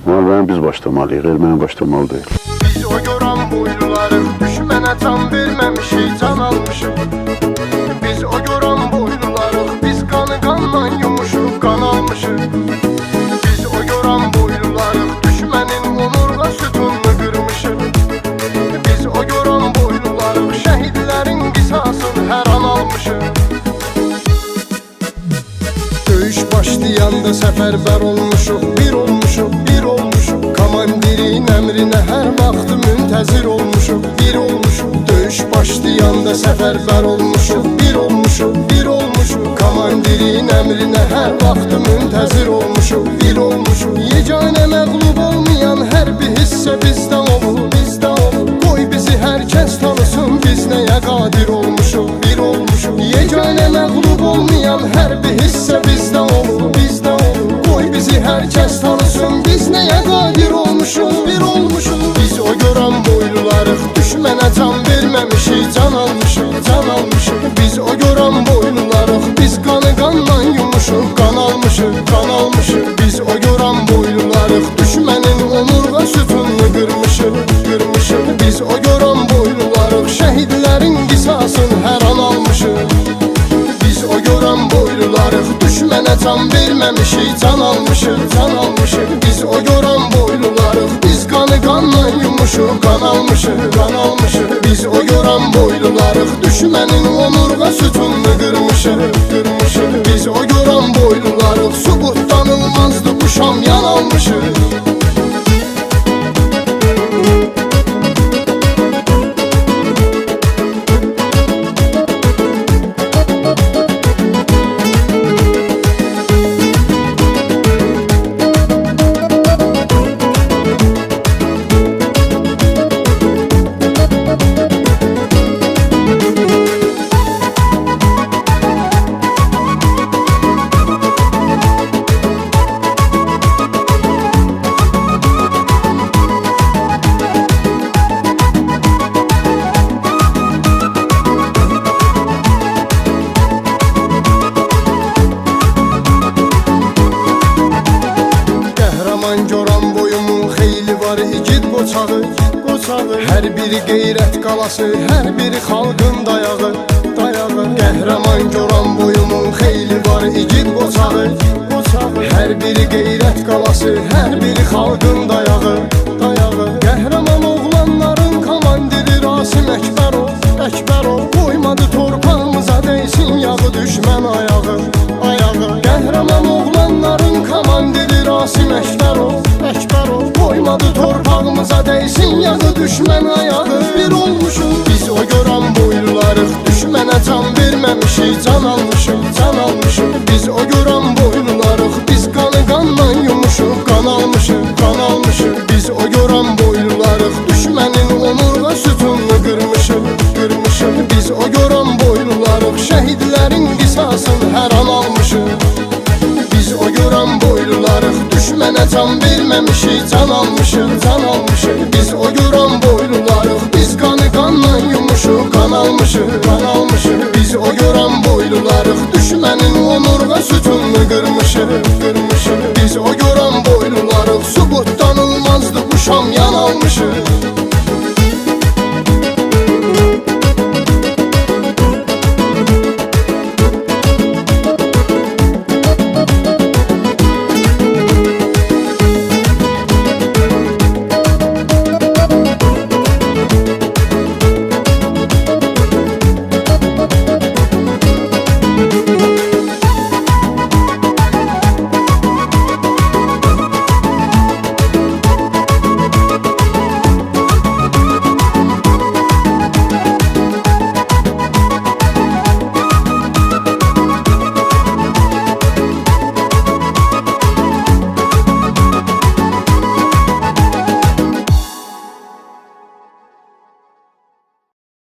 Müharibəyə biz başlamalıyıq, erməni başlamalı deyil. Biz o gören boylularıq, düşmənə can verməmişik, can almışıq. Biz o gören boylularıq, biz qanı qanla yumuşuq, qan almışıq. Biz o gören boylularıq, düşmənin onurğa sütununu qırmışıq. Biz o gören boylularıq, şəhidlərin qisasını hər an almışıq. Döyüş başlayanda səfərbər olmuşuq, bir olmuşuq, bir olmuşuq. Komandirin əmrinə hər vaxt müntəzir olmuşuq, bir olmuşuq. Döyüş başlayanda səfərbər olmuşuq, bir olmuşuq, bir olmuşuq. Komandirin əmrinə hər vaxt müntəzir olmuşuq, bir olmuşuq. Yeganə məğlub olmayan hər bir hissə bizdə olur, bizdə olur. Qoy bizi hər kəs tanısın, biz nəyə qadir olmuşuq, bir olmuşuq. Yeganə məğlub olmayan hər bir hissə bizdə olur, bizdə olur. Qoy bizi hər kəs tanısın, biz nəyə qadir olmuşuq, bir olmuşuq. Biz o görən boylularıq, düşmənə can verməmişik, can almışıq, can almışıq. Biz o görən boylularıq, biz qanı qanla yumuşuq, qan almışıq, qan almışıq. Biz o görən boylularıq, düşmənin onurğa sütununu qırmışıq, qırmışıq. Biz o görən boylularıq, şəhidlərin qisasını hər an almışıq. Biz o görən boylularıq, düşmənə can verməmişik, can almışıq, can almışıq. Biz o görən boylularıq, biz qanı qanla yumuşuq, qan almışıq, qan almışıq. Biz o görən boylularıq, düşmənin onurğa sütununu qırmışıq, qırmışıq. Biz o görən boylularıq, subutlanılmazdı bu şam yan almışıq. Göran boyumun xeyli var igid qoçağı, qoçağı. Hər biri qeyrət qalası, hər biri xalqın dayağı, dayağı. Qəhrəman göran boyumun xeyli var igid qoçağı, qoçağı. Hər biri qeyrət qalası, hər biri xalqın dayağı, dayağı. Qəhrəman oğlanların komandiri Rasim Əkbərov, Əkbərov. Qoymadı torpağımıza dəysin yağı düşmən ayağı, ayağı. Qəhrəman oğlanların komandiri Rasim Əkbərov, Əkbərov. Qoymadı torpağımıza dəysin yağı düşmən ayağı, bir olmuşuq. Biz o görən boylularıq, düşmənə can verməmişik, can almışıq, can almışıq. Biz o görən boylularıq, biz qanı qanla yumuşuq, qan almışıq, qan almışıq. Biz o görən boylularıq, düşmənin onurğa sütununu qırmışıq, qırmışıq. Biz o görən boylularıq, şəhidlərin qisasını hər an almışıq. Biz o görən boylularıq, düşmənə can verməmişik, can almışıq, can almışıq. Biz o görən boylularıq, biz qanı qanla yumuşuq, qan almışıq, qan almışıq. Biz o görən boylularıq, düşmənin onurğa sütununu qırmışıq, qırmışıq. Biz o görən boylularıq, subutlanılmazdı bu şam yan almışıq.